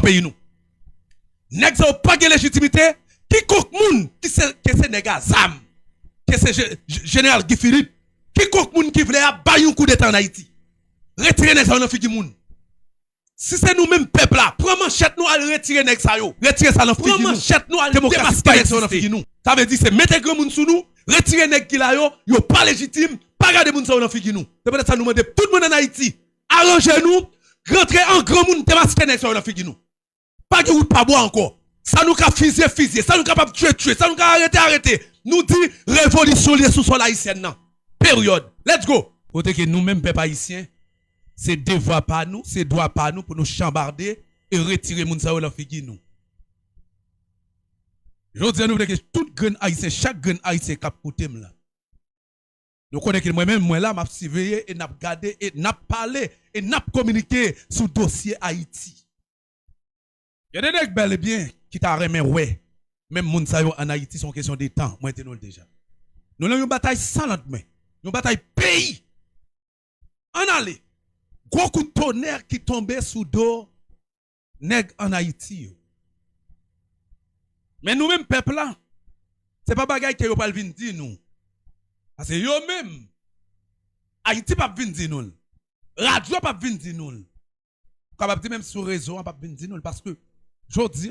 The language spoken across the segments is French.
pays nous. Nèg ça pas de légitimité, quiconque moun qui c'est nèg Azam, que c'est général Guy Philippe, quiconque moun qui voulait bailler un coup d'état en Haïti. Retirer nèg ça dans figi moun. Si c'est nous-mêmes peuple là, prends manchette nous à retirer nèg ça yo. Retirer ça dans figi nous. Prends manchette nous à démasquer nèg ça dans figi nous. Ça veut dire c'est mettre grand moun sous nous, retirer nèg qui là yo pas légitime, pas garder moun ça dans figi nous. C'est peut-être ça nous demander tout le monde en Haïti, arrangez nous, rentrer en grand moun démasquer nèg ça dans figi nous. Pas de route pas boire encore. Ça nous ka fusiller, ça nous capable tuer, ça nous ka arrêter. Nous dit révolution liée sous sol haïtien nan. Période. Let's go. Côté que nous-mêmes peuple haïtien, c'est devoir pas nous, c'est droit pas nous pour nous chambarder et retirer moun sa yo la figi nous. Je dis à nous que tout grand haïtien, chaque grand haïtien cap côté là. Nous connaissons que moi-même moi là m'a surveillé et n'a regardé et n'a parlé et n'a communiqué sur le dossier Haïti. Il y a des nègres bel et bien qui t'a remis ouais. Même moun sa yo en Haïti sont question de temps, moi te nous déjà. Nous avons une bataille sans lendemain. Une bataille pays. En aller. Gros coup de tonnerre qui tombait sous dos nèg en Haïti. Mais nous-mêmes, peuple là, c'est pas bagaille que yo pas vinn dire nous. Parce que yo même, Haïti pas vinn dire nous. Radio pas vinn dire nous. Capable dire même sur réseau pas vinn dire nous parce que jodi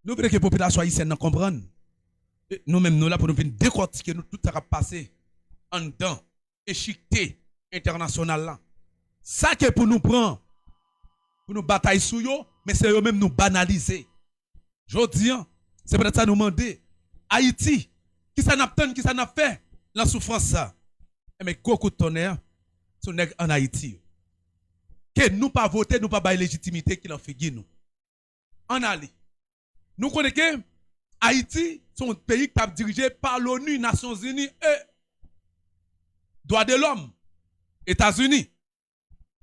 nous voulons que la population haïtienne comprenne. Nous-mêmes nous là pour nous venir décortiquer nous tout ça qui passé en dedans échiqueté international là. Ça que pour nous prendre pour nous batailler sur yo, mais c'est eux même nous banaliser. Jodi c'est peut-être ça nous demander Haïti qui ça n'a pas qui ça n'a fait la souffrance ça. Mais beaucoup de tonnerre sur nèg en Haïti. Que nous pas voter, nous pas bailler légitimité qui l'en fait nous. En aller. Nous connaissons que Haïti, c'est un pays qui est dirigé par l'ONU, Nations Unies et Droits de l'homme, États-Unis.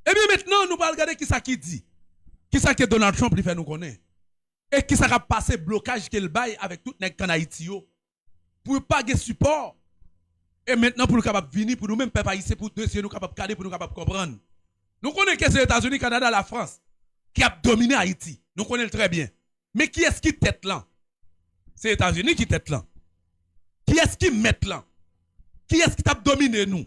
Et bien maintenant, nous allons regarder qui ça qui dit. Qui ça que Donald Trump lui fait nous connaître. Et qui ça a passé blocage qu'il baille avec tout les en Haïti pour pas de support. Et maintenant pour nous capable venir pour nous même peuple haïtien pour dossier nous capable caler pour nous capable comprendre. Nous connaissons que c'est les États-Unis, Canada, la France qui a dominé Haïti. Nous connaissons très bien. Mais qui est-ce qui tête là? C'est les États-Unis qui tête là. Qui est-ce qui met là? Qui est-ce qui t'a dominé nous?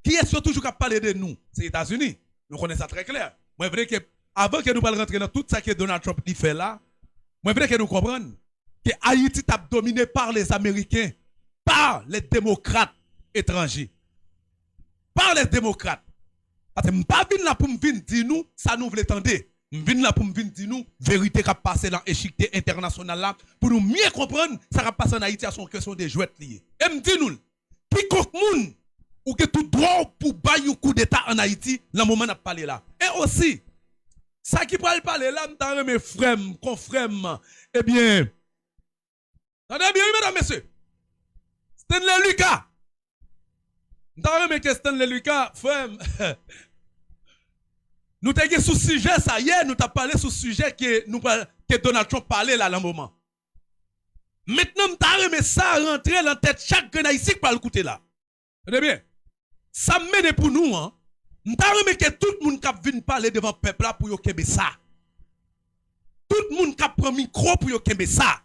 Qui est-ce qui toujours parler de nous? C'est les États-Unis. Nous connaissons ça très clair. Moi, je veux que avant que nous parlions rentrer dans tout ça que Donald Trump fait là, moi, je veux que nous comprenions que Haïti t'a dominé par les Américains, par les démocrates étrangers. Par les démocrates. Parce que je ne suis pas venu là pour me dire nous, ça nous voulait tendre. Je suis venu là pour me dire nous, vérité qui a passé dans l'échiquier international là, pour nous mieux comprendre ça qui a passé en Haïti à son question des jouets liés. Et me dit nous, quiconque moun, ou que tout droit pour bailler un coup d'état en Haïti, le moment n'a parlé là. Et aussi, ça qui pourrait parler là, m't'a mes frères, confrères, eh bien, attendez bien, mesdames, messieurs, Stanley Lucas. M't'a que Stanley Lucas, frère, nous t'avons sous sujet ça hier, nous t'avons parlé sous sujet que Donald Trump parlait là, dans le moment. Maintenant, m't'a remis ça rentrer dans la tête chaque Haïtien qui parle écouter là. Attendez bien, ça mène pour nous, hein. M'ta remet que tout le monde qui vient parler devant le peuple là pour yo kembe ça. Tout le monde qui prend micro pour yo kembe ça.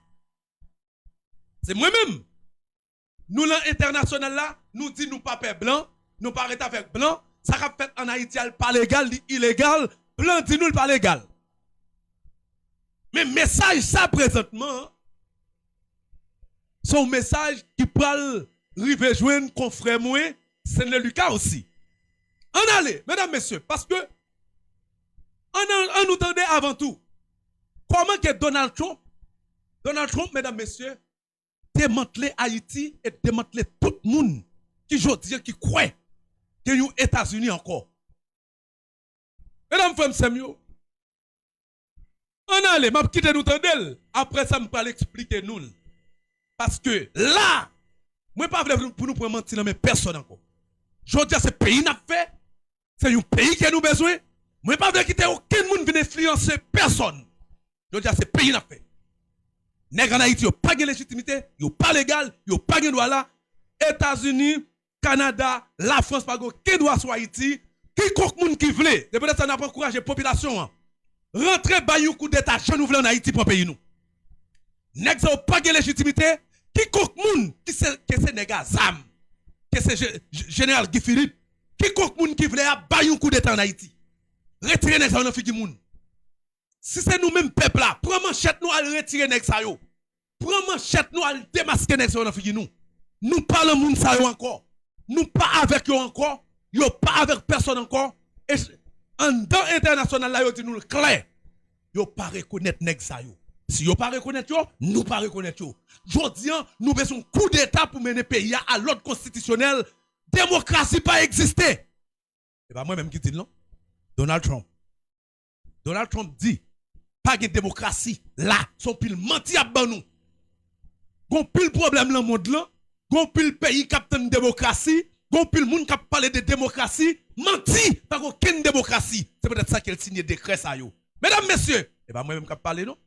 C'est moi-même. Nous l'international là, nous dit nous pas peuple blanc, nous pas arrêter avec blanc, ça a fait en Haïti pas légal, illégal, blanc dit nous pas légal. Mais message ça présentement son message qui parle rive joindre confrère moi, c'est le Lucas aussi. En allez, mesdames, messieurs, parce que on nous tendait avant tout. Comment que Donald Trump, mesdames, messieurs, démanteler Haïti et démanteler tout le monde qui dit qui croit que nous États-Unis encore. Mesdames, femmes, Samuel, on allez, m'a quitté nous tendel. Après ça, me parle expliquer nous. Parce que là, moi pas pour nous prendre mentir mais personne encore. Je dis ce pays n'a fait. C'est un pays qui a nous besoin. Moi, je ne veux pas quitter aucun monde qui influencer personne. Je dis à ce pays n'a fait. Nèg en Haïti, il n'y a pas de légitimité, il n'y a pas légal, il n'y a pas de droit là. États-Unis, Canada, la France, pas de droit sur Haïti. Quiconque monde qui veut, de peut-être ça n'a pas encouragé la population. rentrer bayou coup d'état chez nous en Haïti pour pays nous. Nèg ça pas de légitimité, quiconque moun qui c'est nèg Zam, que c'est général Guy Philippe, quiconque moun qui voulait bayou coup d'état en Haïti. Retirer nèg ça dans figi moun. Si c'est nous même peuple là, prends manchette nous à retirer nèg ça yo. Prends manchette nous à démasquer nèg ça dans figi nous. Nous parlons moun ça yo encore. Nous pas avec eux encore, yo pas avec personne encore. Et en dans international là yo dit nous clair. Yo pas reconnaître nèg ça yo. Si yo pas reconnaître yo, nous pas reconnaître yo. Jodi nous besoin coup d'état pour mener pays à l'ordre constitutionnel. Démocratie pas exister. Et pas moi même qui dit non. Donald Trump. Donald Trump dit pas de démocratie là, son pile menti à ban nous. Gon pile problème dans le monde là. Gon pile pays captain démocratie, gon pile moun qui parle de démocratie, menti par aucune démocratie. C'est peut-être ça qu'elle signe décret ça yo. Mesdames, messieurs, et pas moi même qui parle non.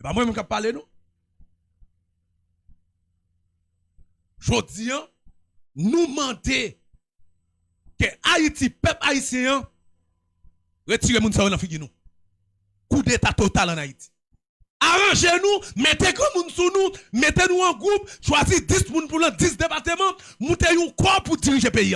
Et pas moi même qui parle non. Jodi nous demander que Haïti peuple haïtien retire moun sa dans figi nous. Coup d'état total en Haïti. Arrangez-nous, mettez comme moun sous nous, mettez-nous en groupe, choisissez 10 moun pour 10 départements, montez un corps pour diriger le pays.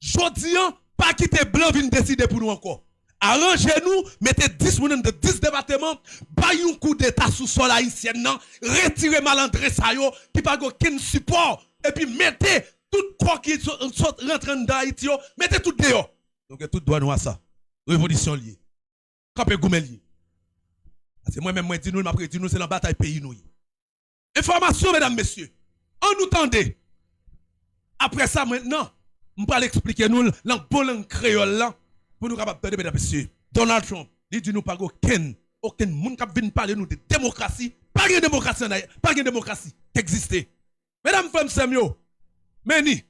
Jodi pas quitter blanc vinn décider pour nous encore. Arrangez-nous, mettez 10 moun dans 10 départements, baillez un coup d'état sous sol haïtien, retirez malandré sa yo, qui pas aucun support, et puis mettez tout corps qui rentre dans Haïti, mettez tout dehors. Donc tout doit nous à ça. Révolution liée. Campé goumel lié. C'est moi-même, moi, dis-nous, m'a dit nous, c'est la bataille pays nous. Information, mesdames, messieurs. On nous tendait. Après ça, maintenant, on va l'expliquer nous, dans bon langue créole là, pour nous capables de mesdames, messieurs. Donald Trump, il dit nous pas aucun monde qui vient parler nous de démocratie. Pas de démocratie, pas de démocratie qui existe. Mesdames, femmes, Samuel, mais ni,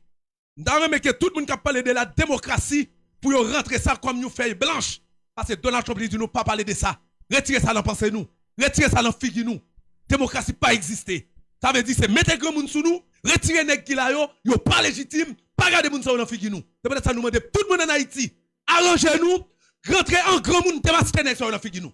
nous avons que tout le monde qui parle de la démocratie pour rentrer ça comme une feuille blanche. Parce que Donald Trump dit nous pas parler de ça. Retirez ça dans pensée nous. Retirez ça dans figue nous. Démocratie pas exister. Ça veut dire c'est mettre grand monde sous nous, retirer nèg qui là yo pas légitime, pas garder monde dans figue nous. C'est peut-être ça nous demander tout le monde en Haïti. Arrangez-nous, rentrer en grand monde démasquer nèg dans figue nous.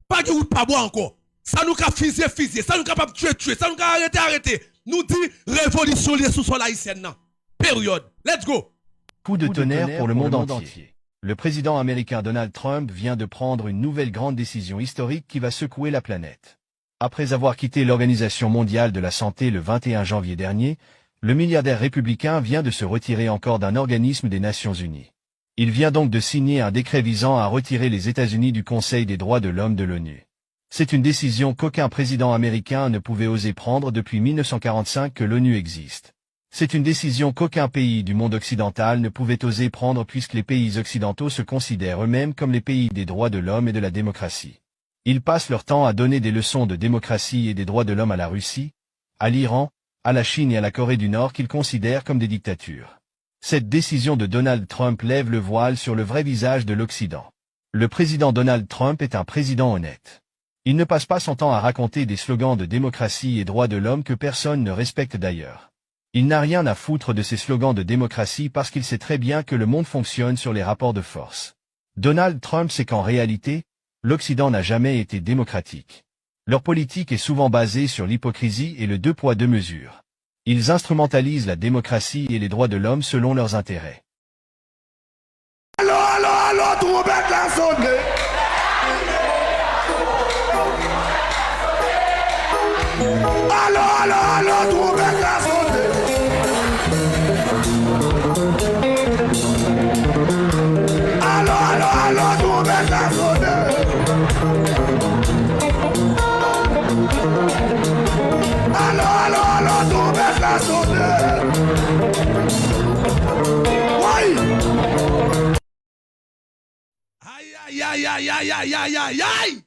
Pas de route pas bois encore. Ça nous cap fusiller, ça nous capable tuer, ça nous cap arrêter. Nous dit révolution liée sous sol haïtien nan. Période. Let's go. Coup de tonnerre pour le monde entier. Le président américain Donald Trump vient de prendre une nouvelle grande décision historique qui va secouer la planète. Après avoir quitté l'Organisation mondiale de la santé le 21 janvier dernier, le milliardaire républicain vient de se retirer encore d'un organisme des Nations Unies. Il vient donc de signer un décret visant à retirer les États-Unis du Conseil des droits de l'homme de l'ONU. C'est une décision qu'aucun président américain ne pouvait oser prendre depuis 1945 que l'ONU existe. C'est une décision qu'aucun pays du monde occidental ne pouvait oser prendre puisque les pays occidentaux se considèrent eux-mêmes comme les pays des droits de l'homme et de la démocratie. Ils passent leur temps à donner des leçons de démocratie et des droits de l'homme à la Russie, à l'Iran, à la Chine et à la Corée du Nord qu'ils considèrent comme des dictatures. Cette décision de Donald Trump lève le voile sur le vrai visage de l'Occident. Le président Donald Trump est un président honnête. Il ne passe pas son temps à raconter des slogans de démocratie et droits de l'homme que personne ne respecte d'ailleurs. Il n'a rien à foutre de ces slogans de démocratie parce qu'il sait très bien que le monde fonctionne sur les rapports de force. Donald Trump sait qu'en réalité, l'Occident n'a jamais été démocratique. Leur politique est souvent basée sur l'hypocrisie et le deux poids deux mesures. Ils instrumentalisent la démocratie et les droits de l'homme selon leurs intérêts. Allô, trompette la sonne. Allô, trompette la sonne. Allô, trompette la sonne. Allô, trompette la sonne. Oui. Aïe.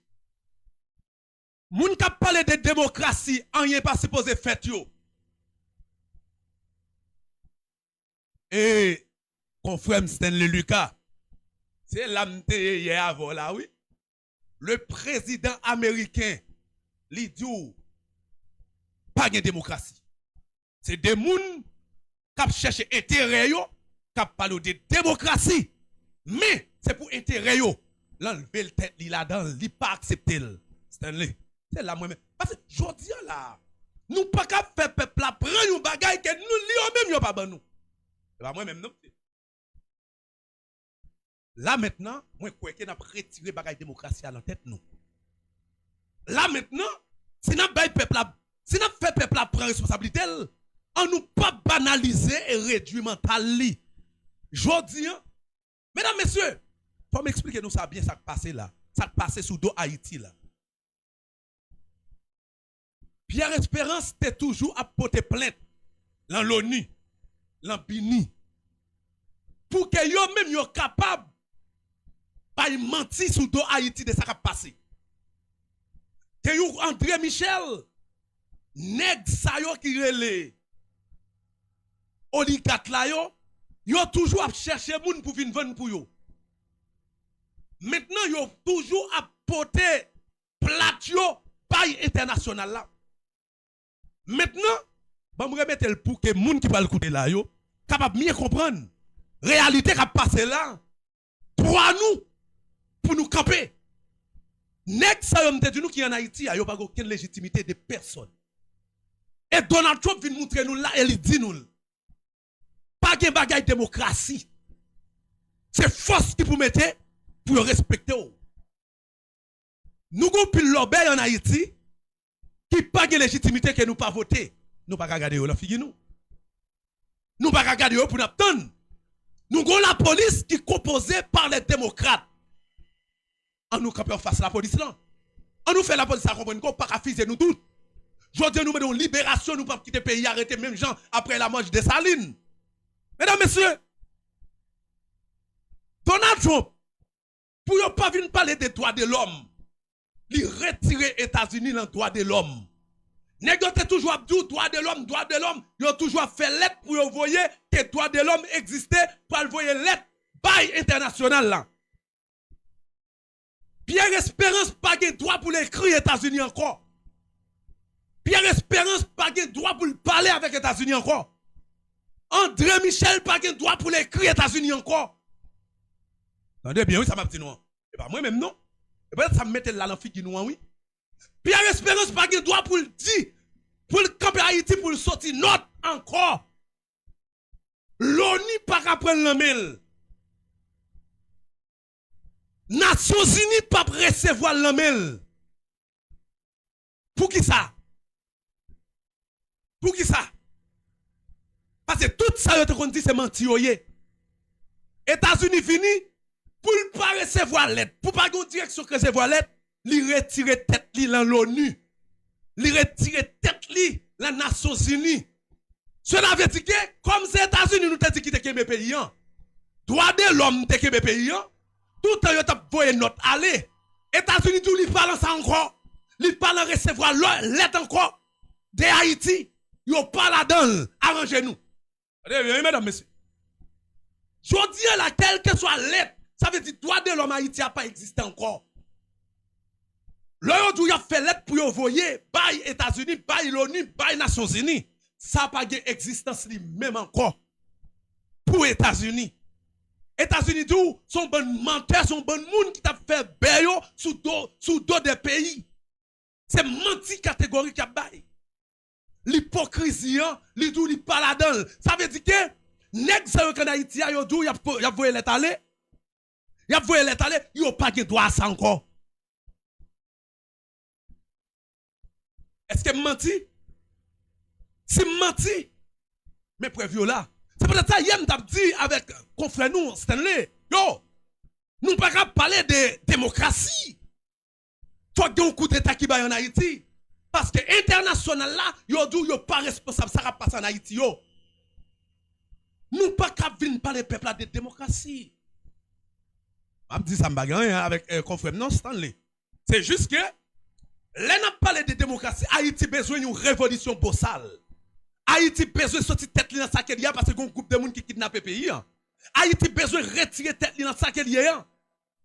Moun ka parle de démocratie, rien pas supposé fait yo. Et confrère Stanley Lucas, c'est l'âme hier avant là, oui. Le président américain, li dit pas de démocratie. C'est des gens qui cherchent intérêt yo, qui parlent de démocratie. Mais c'est pour intérêt yo. L'enlever le tête li là-dedans, li pas accepter. Stanley, c'est là moi-même. Parce que je dis là, nous pas qu'à faire peuple là prendre une bagaille que nous li même yo pas ban nous. C'est pas moi-même non. Là maintenant, moi crois que n'a retiré bagaille démocratie à la tête nous. Là maintenant, si n'a pas peuple là, si n'a fait peuple là prendre responsabilité, on nous pas banaliser et réduire mental li. Jodi, mesdames, messieurs, faut m'expliquer nous ça bien ça qui passe là. Ça qui passe sous dos Haïti là. Pierre Espérance était toujours à porter plainte dans l'ONU, dans Bini. Pour que yo même yo capable pas mentir sous dos Haïti de ça qui passe. Que yo André Michel nèg sa yo qui relè oligarque là yo toujours à chercher moun pour venir vendre pour yo. Maintenant yo toujours à porter plat yo paille international là. Maintenant, bon me remettre le pour que moun qui va l'écouter là yo capable mieux comprendre réalité qui a passé là pour nous pour nous camper. Nèg sa yo m'te dit nous qui en Haïti yo pas aucune légitimité de personne. Et Donald Trump vient montrer nous là et il dit nous pas de bagaille démocratie. C'est force qui pour mettre pour respecter. Nous avons pile l'obéi en Haïti qui pas de légitimité que nous pas voter. Nous pas regarder la figure nous. Nous pas regarder pour nous attendre. Nous avons la police qui est composée par les démocrates. On nous campe face à la police là. On nous fait la police à comprendre qu'on pas fiser nous tous. Je dis nous mettons libération, nous pas quitter le pays, arrêter même gens après la marche des salines. Mesdames, messieurs, Donald Trump, pour ne pas venir parler des droits de l'homme, il retire les États-Unis dans les droits de l'homme. Négocier toujours abdou droit de l'homme, ils ont toujours fait lettre pour envoyer que les droits de l'homme existaient pour envoyer lettre bail international là. Pierre Espérance pas de droit pour l'écrire aux États-Unis encore. Pierre Espérance pas de droit pour parler avec les États-Unis encore. André Michel pas de droit pour l'écrire aux États-Unis encore. Attendez bien, oui, ça m'a dit non. Et pas moi-même non. Et peut-être ça me mettait là dans la figure noire, oui. Pierre Espérance pas de droit pour le dire, pour le camper Haïti, pour le sortir note encore. L'ONU pas qu'à prendre la mail. Nations Unies pas recevoir la mail. Pour qui ça? Pour qui ça? Parce que tout ça, qu'on dit, c'est menti. États-Unis fini, pour ne pas recevoir l'aide, pour ne pas avoir direction que recevoir l'aide, il retire tête li dans l'ONU. Il retire tête li dans les Nations Unies. Cela veut dire que, comme ces États-Unis nous ont dit qu'ils étaient pays, droit de l'homme de pays, tout le temps, ils ont voyé notre aller. États-Unis, tout, ils parlent ça encore. Ils parlent recevoir l'aide encore de Haïti. Ils n'ont pas là-dedans. Arrangez-nous. Mesdames, messieurs. Je dis là, quelle que soit l'aide, ça veut dire que droit de l'homme Haïti n'a pas existé encore. Là, il a fait l'aide pour envoyer par les États-Unis, par l'ONU, par les Nations Unies. Ça n'a pas d'existence même encore pour les États-Unis. États-Unis sont bon menteurs, sont bon monde qui t'a fait bayo sous dos des pays. C'est menti catégorie qui a bail. L'hypocrisie, li dou li pas là-dedans. Ça veut dire que nèg sa yo en Haïti yo dou y a voyé l'étalé. Y a voyé l'étalé, yo pas de droit à ça encore. Est-ce que menti? Si menti, mais preuve là. C'est peut-être ça hier m't'a dit avec confrère nous Stanley. Yo, nous pas capable parler de démocratie. Faut que un coup d'état qui ba en Haïti. Parce que international là, yo dou yo pas responsable ça va passer en Haïti yo. Nous pas capable venir parler peuple de démocratie. Je dis ça avec confrère non Stanley. C'est juste que là n'a parlé de démocratie, Haïti besoin d'une révolution bossale. Haïti besoin de sortir tête dans sa qu'il y a parce qu'on groupe de monde qui kidnappe le pays. Haïti besoin de retirer tête dans sa qu'il y a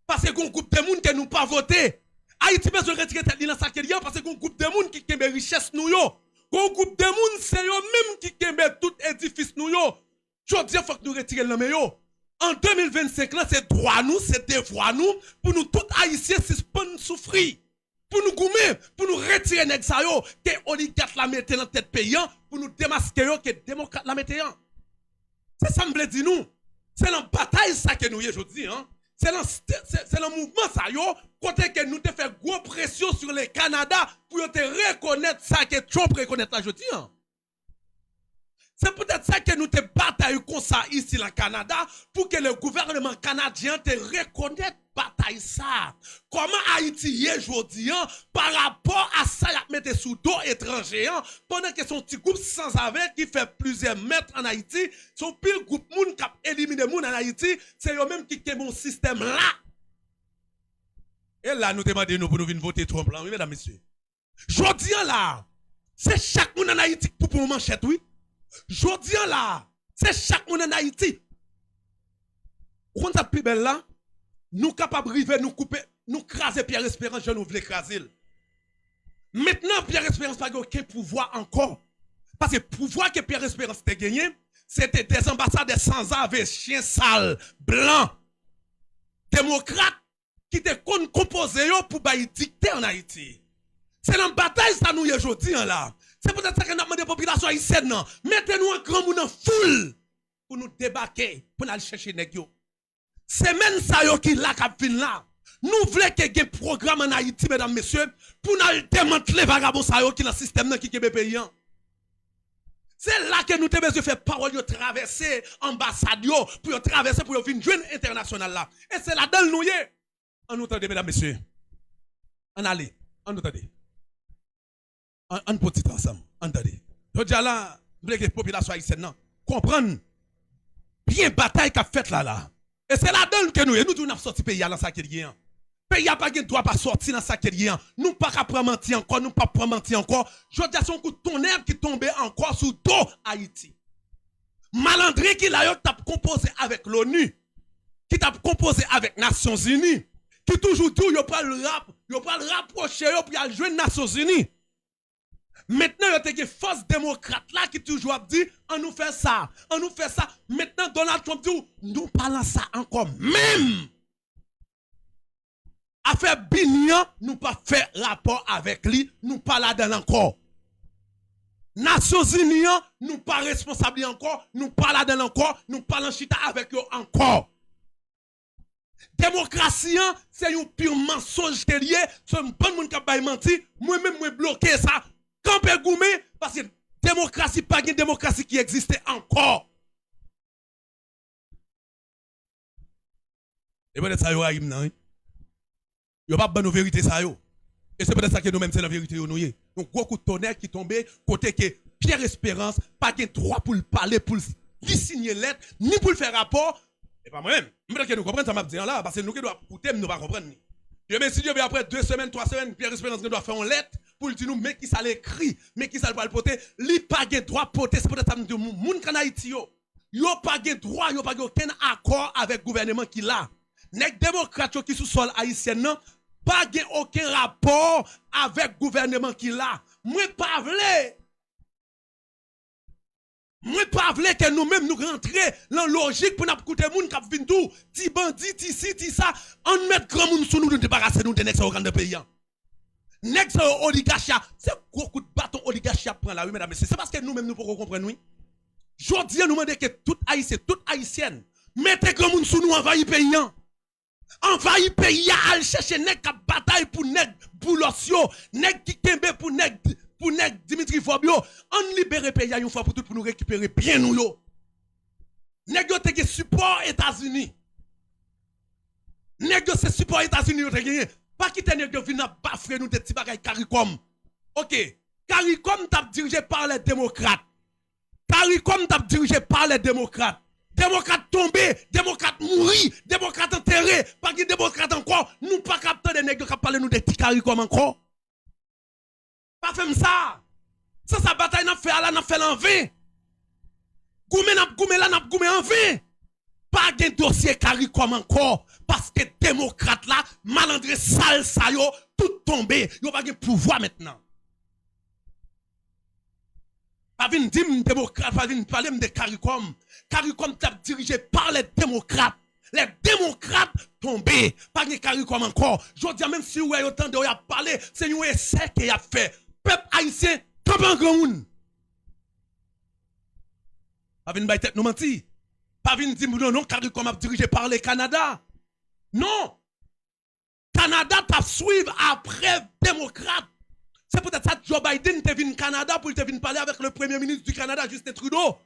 parce qu'on groupe de monde qui nous pas voté. Haïti besoin de retirer tête dans sa qu'il y a parce qu'on groupe de monde qui kembe richesse nous yo. Qu'on groupe de monde c'est eux même qui kembe tout édifice nous yo. Je dis faut que nous retirer le yo. En 2025, là, c'est droit nous, c'est devoir nous, pour nous tous haïtiens suspendre souffrir. Pour nous goumer, pour nous retirer nèg sa yo, que oligarque la mette dans tête paysan, pour nous démasquer yo, que démocrate la mette en. C'est ça me veut dire nous. C'est la bataille ça que nous y aujourd'hui, hein. C'est le mouvement ça yo, côté que nous te fait gros pression sur le Canada pour te reconnaître ça que Trump reconnaît là aujourd'hui, hein. C'est peut-être ça que nous te bataillons comme ça ici au Canada pour que le gouvernement canadien te reconnaisse bataille ça. Comment Haïti est aujourd'hui par rapport à ça y a mettre sous dos étranger pendant que son petit groupe sans avec qui fait plusieurs mètres en Haïti, son pile groupe moun qui a éliminé moun en Haïti, c'est eux même qui est mon système là. Et là nous demandons nous pour nous venir voter Trump là, oui mesdames messieurs. Jodi là, c'est chaque moun en Haïti pour manchette oui. Jodi là, c'est chaque monde en Haïti. On a plus belle là, nous capables de river, nous couper, nous craser Pierre Espérance, je nous voulons craser. Maintenant, Pierre Espérance n'a pas aucun pouvoir encore. Parce que le pouvoir que Pierre Espérance a gagné, c'était des ambassadeurs sans avec chiens sales, blancs, démocrates, qui étaient composés pour dicter en Haïti. C'est la bataille ça nous aujourd'hui là. C'est peut-être ça que nous demandons aux populations haïtiennes. Mettez-nous un grand monde en foule pour nous débarquer, pour aller chercher les gens. C'est même ça qui là qui vient là. Nous voulons qu'il y ait un programme en Haïti, mesdames, messieurs, pour nous démanteler les vagabonds qui sont dans le système qui est payant. C'est là que nous devons faire parole de traverser l'ambassade pour traverser pour venir jouer international là. Et c'est là-dedans nous y est. On nous entendez, mesdames, messieurs. On allez, on nous entendez. On petit ensemble, entendez. Je dis là, je veux que la population haïtienne comprenne bien la bataille qu'a faite là. Et c'est là-dedans que nous avons sorti pays dans ça qui est. Pays n'a pas de droit pas sortir dans ça qui est. Nous pas prendre mentir encore, nous pas prendre mentir encore. Je dis à son coup de tonnerre qui tombait encore sous dos Haïti. Malandré qui l'a composé avec l'ONU, qui t'a composé avec Nations Unies, qui toujours dit il pas le rapprocher pour aller jouer Nations Unies. Maintenant, il y a des forces démocrates là qui toujours dit on nous fait ça, on nous fait ça. Maintenant, Donald Trump dit nous parlons ça encore. Même affaire Bignan, nous pas fait rapport avec lui, nous pas là-dedans encore. Nations Unies, nous pas responsables encore, nous pas là-dedans encore, nous pas en chita avec eux encore. Démocratie, c'est un pur mensonge qui est lié, c'est un bon monde qui a menti, moi-même, moi bloqué ça. Campé goumé, parce que démocratie, pas une démocratie qui existait encore. Et peut-être ça y aura non. Il n'y a pas de bonne vérité ça yo. Et c'est peut-être ça que nous-mêmes c'est la vérité nous y. Donc gros coup de tonnerre qui tombait côté que Pierre Espérance pas de droit pour le parler, pour lui signer lettre, ni pour le faire rapport. Et pas moi-même. Peut-être que nous comprenons ça m'a dit là parce que nous qui doit écouter, nous pas comprendre. Mais si Dieu veut après 2 semaines, 3 semaines, Pierre Espérance doit faire une lettre pour dire nous mais qui ça l'écrit, mais qui ça le porter, li pas de droit porter, c'est peut-être ça me dit moun kan Haïti yo pas de droit, yo pas aucun accord avec gouvernement qui là. Nèg démocrate qui sous sol haïtien non, pas aucun rapport avec gouvernement qui là. Moi pas vle que nous-mêmes nous rentrer dans logique pour nous écouter moun k'ap vinn tout, ti bandit, ti si, ti ça, on met grand moun sous nous débarrasser nous de nèg sa organe de pays. Nèg sa oligarchia, c'est gros coup de bâton oligarchia prend là oui mesdames messieurs, c'est parce que nous-mêmes nous pouvons comprendre oui. Jodi nous demander que tout haïtien, toute haïtienne, mettez grand moun sous nous envahir pays. Envahir pays al chercher nèg k'ap bataille pour nèg boulosio, nèg qui kembe pour nèg Dimitri Fobio, on libère pays une fois pour tout pour nous récupérer bien nous yo. Nèg yo te support États-Unis. Nèg yo c'est support États-Unis yo te gagné. Pas quitter nèg yo vinn bafrer nous de ti bagay CARICOM. OK. CARICOM t'a dirigé par les démocrates. CARICOM t'a dirigé par les démocrates. Démocrates tombés, démocrates mourir, démocrates enterrés, pas qui démocrates encore, nous pas capter des nèg qui parler nous de ti CARICOM encore. Pas fait ça. Ça bataille n'a fait là, n'a fait en vain. Goumé n'a goumé là, n'a goumé en vain. Pas de dossier CARICOM encore. Parce que démocrate là, malandré sale ça yo, tout tombé. Yo pas de pouvoir maintenant. Pas venir dire démocrate, pas venir parler de CARICOM. CARICOM t'a dirigé par les démocrates. Les démocrates tombés. Pas de CARICOM encore. Je dis même si vous avez autant de parler, c'est un essai qu'il a fait. Peuple haïtien, comme un grand monde. Pas venir tête nous mentir. Pas venir dire non, CARICOM a dirigé par le Canada. Non. Canada t'a suivi après démocrate. C'est peut-être ça que Joe Biden est venu au Canada pour venir parler avec le premier ministre du Canada, Justin Trudeau.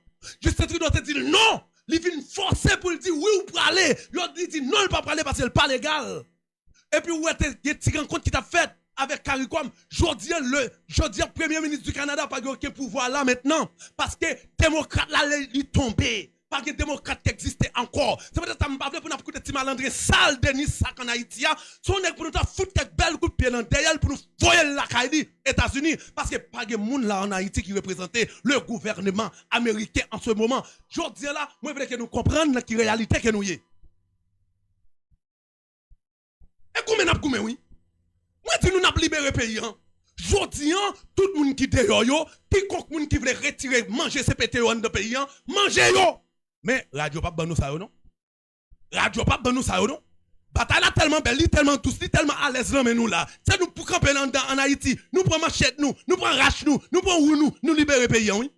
Justin Trudeau te dit non. Il vient forcer pour lui dire oui ou pour aller. Il dit non, il ne peut pas aller parce qu'il n'est pas légal. Et puis, où est-ce que tu compte qui t'a fait avec CARICOM? Je dis le premier ministre du Canada n'a pas aucun pouvoir là maintenant. Parce que démocrate là, il est tombé. Pas de démocrate qui existait encore. C'est peut-être ça me parle pour nous écouter petit malandré sale Denis Sac en Haïti. Son est pour nous foutre quelques belles coups de pied dans derrière pour nous voyer la Kaili États-Unis. Parce que pas de monde là en Haïti qui représentait le gouvernement américain en ce moment. Je dis là, moi je veux que nous comprenions la réalité que nous y est. Et comment nous avons oui? Moi dis nous avons libéré le pays. Je dis tout le monde qui est dehors, quiconque monde qui veut retirer, manger CPT dans le pays, manger yo. Mais radio pas nous ça non. Radio pas nous ça non. Bataille là tellement belle, tellement douce, tellement à l'aise là mais nous là. C'est nous pour camper en Haïti, nous prenons machette nous prenons rache nous prenons nous libérer pays oui.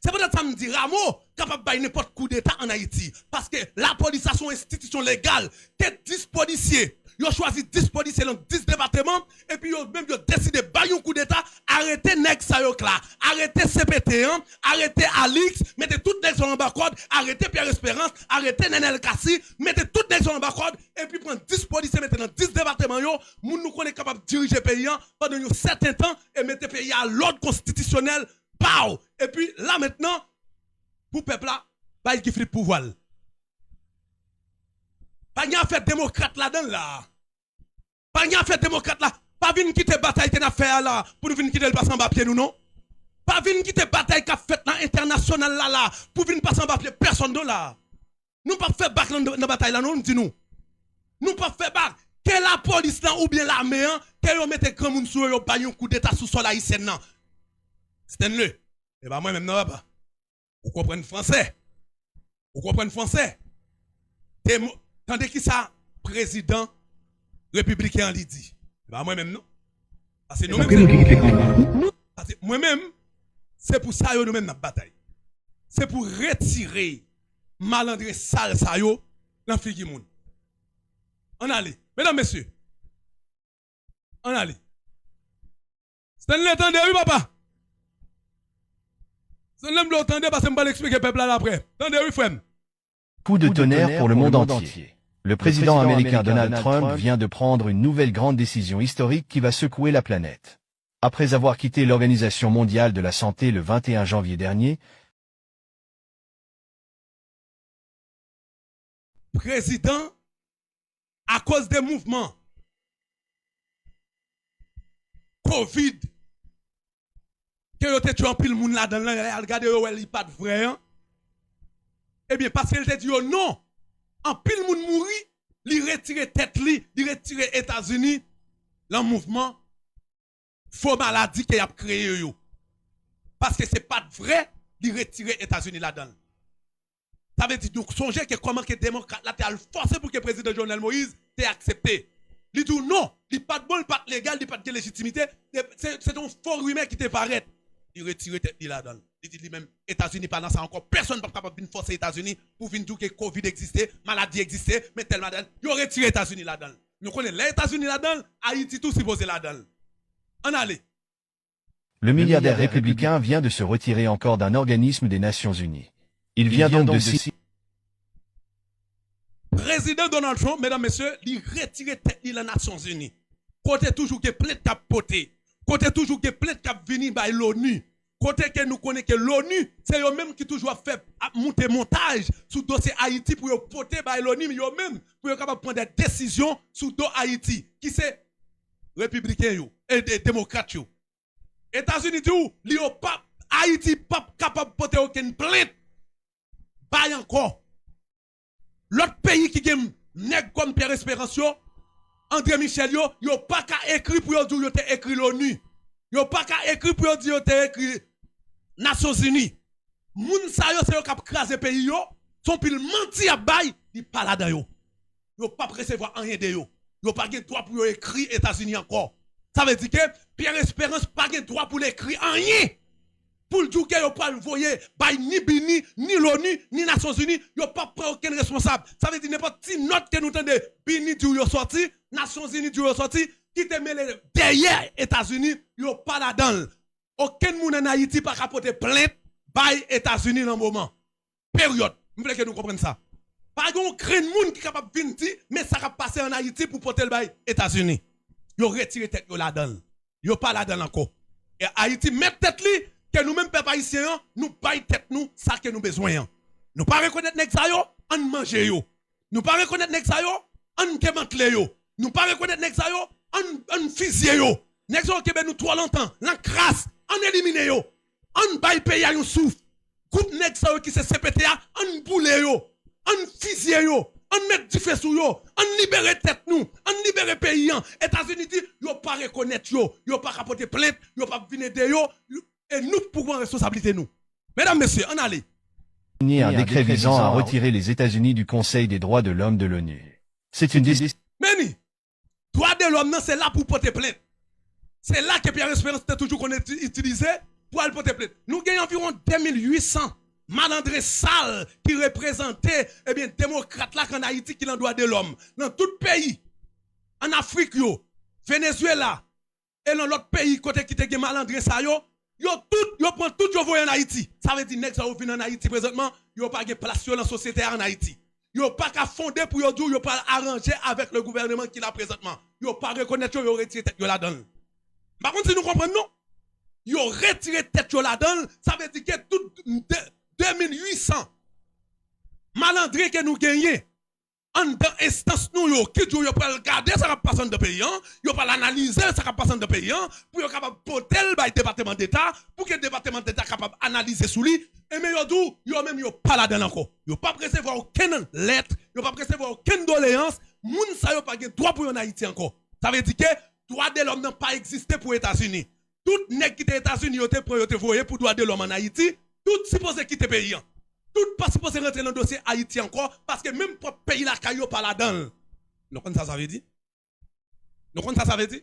C'est peut-être ça me dit Rameau capable de n'importe coup d'état en Haïti parce que la police a son institution légale, que 10 policiers ils ont choisi 10 policiers dans 10 départements et puis ils ont décidé de bailler un coup d'état, arrêter Neg Sayok là, arrêter CPT, arrêter Alix, mettez toutes les gens en bas code, arrêter Pierre Espérance, arrêter Nenel Kassi, mettez toutes les gens en bas code et puis prendre 10 policiers, mettez dans 10 départements, nous nous connaissons capable de diriger le pays pendant un certain temps et mettez le pays à l'ordre constitutionnel. Pow! Et puis là maintenant, pour le peuple là, bah, il kiffe le pouvoir. Pas de fait démocrate là-dedans là. Pas de fait démocrate là. Pas venir quitter bataille qu'on a fait là pour venir quitter le passant papier nous non. Pas venir quitter bataille qu'on a fait là international là pour venir passer en papier personne de là. Nous pas faire bac dans la bataille là non dit nous. Nous pas faire bac que la police là ou bien l'armée que yo mette grand monde sur yo bailler un coup d'état sous sol haïtien non. Stanley. Et bah moi même non pas. Vous comprenez français? Vous comprenez français? Tandis qui ça président républicain en dit. Bah moi-même non. Parce que nous-mêmes moi-même c'est pour ça que nous-mêmes dans bataille. C'est pour retirer malandré sale ça yo dans figi moun. On allez. Mesdames messieurs. On allez. Stanley attendez oui papa. Stanley me attendez parce que je vais l'expliquer peuple là après. Attendez oui frère. Coup de tonnerre pour le monde entier. Le président américain Donald Trump vient de prendre une nouvelle grande décision historique qui va secouer la planète. Après avoir quitté l'Organisation mondiale de la santé le 21 janvier dernier, président, à cause des mouvements Covid, que vous avez tué un pile moun là dans regardez il n'est pas de vrai. Eh bien, parce qu'elle te dit non, en pile moun mouri, li retire tête li, li retire États-Unis, le mouvement faux maladie qu'il a créé yo. Parce que c'est pas vrai, li retire États-Unis là-dedans. Ça veut dire donc songez que comment que démocrate là t'as forcé pour que le président Jovenel Moïse t'ait accepté. Il dit non, il pas de bon, il pas de légal, il pas de légitimité, c'est un faux rumeur qui te paraît. Il retire tête li là-dedans. Il dit lui-même, États-Unis, pendant ça encore, personne n'est pas capable de forcer les États-Unis pour venir dire que Covid existait, maladie existait, mais tellement là-dedans. Il aurait tiré les États-Unis là-dedans. Nous connaissons les États-Unis là-dedans, Haïti tout supposé là-dedans. On allait. Le milliardaire républicain vient de se retirer encore d'un organisme des Nations Unies. Il vient donc de Président Donald Trump, mesdames, messieurs, il retire tête les Nations Unies. Côté toujours que plein de cap poté. Côté toujours que plein de cap vini by l'ONU. Côté que nous connaissons que l'ONU, c'est eux-mêmes qui toujours fait monter montage sous dossier Haïti pour porter by l'ONU, mais eux-mêmes pour capable prendre des décisions sous dossier Haïti. Qui c'est républicain yo et des démocrates yo. États-Unis tout, li yo pas Haïti pas capable de porter aucune plainte. Pas encore. L'autre pays qui gagne nèg comme Pierre Espérance yo, André Michel yo pas qu'à écrit pour yo dire yo t'es écrit l'ONU. Yo pas qu'à écrit pour yo dire yo t'es écrit Nations Unies, moun sa yo c'est yo k'ap krasé pays yo, son pile menti à bail, il pas là-dedans yo. Yo pas recevoir rien de yo. Yo pas gen droit pour yo écrire États-Unis encore. Ça veut dire que Pierre Espérance pas gen droit pour l'écrire rien. Pour le dire que yo pas envoyer by ni Bini, ni l'ONU, ni Nations Unies, yo pas prendre aucun responsable. Ça veut dire n'importe qui note que nous tendez Bini du yo sorti, Nations Unies du yo sorti, qui te mêlé derrière États-Unis, yo pas là-dedans. Aucun monde en Haïti pas capoter plainte by États-Unis dans le moment. Période. Vous voulez que nous comprenions ça. Par contre, crée de monde qui est capable de venir, mais ça va passer en Haïti pour porter le bail États-Unis. Yo retiré tête là-dedans. Yo pas là-dedans encore. Et Haïti met tête li que nous-mêmes peuple haïtien, nous bail tête nous ça que nous besoin. Nous pas reconnaître nèg ça yo, on mange yo. Nous pas reconnaître nèg ça yo, on démanteler yo. Nous pas reconnaître nèg ça yo, on fusiller yo. Nèg ça qui ben nous trop longtemps, l'encrasse, on éliminer yo. On bail pays à un souffle. Groupe nèg ça yo qui c'est CPTA, on boule yo. On fusille yo, on met du feu sur yo, on libère tête nous, on libère pays. États-Unis dit yo pas reconnaître yo pas capoter plainte, yo pas venir de yo et nous pouvons responsabilité nous. Mesdames, messieurs, on allait. Signé un décret visant à retirer les États-Unis du Conseil des droits de l'homme de l'ONU. C'est une décision. Meni, droit de l'homme c'est là pour porter plainte. C'est là que Pierre Espérance était toujours qu'on utilisé pour aller porter plainte. Nous gagnons environ 2800 malandrés sales qui représentaient démocrates là en Haïti qui l'en droit de l'homme. Dans tout pays, en Afrique, Venezuela, et dans l'autre pays côté qui te malandrés ça yo prend tout yo voye en Haïti. Ça veut dire que ça vient en Haïti présentement, yo pas de place dans la société en Haïti. Yo pas qu'à fonder pour yo dire yo pas arranger avec le gouvernement qui l'a présentement. Yo pas reconnaître yo retiré tête yo là-dedans. Par contre si nous comprenons non, yo retiré tête yo là-dedans, ça veut dire que tout 2800 malandrés que nous gagnons en dans instance nous yo qui yo pas regarder ça va passer dans pays yo pas l'analyser ça va passer dans pays pour yo capable porter le département d'état pour que le département d'état capable analyser sous lui et mais yo même yo pas là-dedans encore yo pas recevoir aucune lettre yo pas recevoir aucune doléance moun ça yo pas gen droit pour en Haïti encore ça veut dire que droit de l'homme n'a pas existé pour États-Unis tout nèg qui était États-Unis yo te voyer pour droit de l'homme en Haïti tout supposé quitter pays. Tout pas supposé rentrer dans le dossier Haïti encore parce que même pour pays la caillou pas là-dedans. Nous connaissons ça veut dire? Nous connaissons ça veut dire?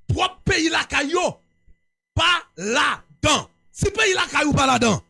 Propre pays la caillou pas là-dedans. Si pays la caillou pas là-dedans,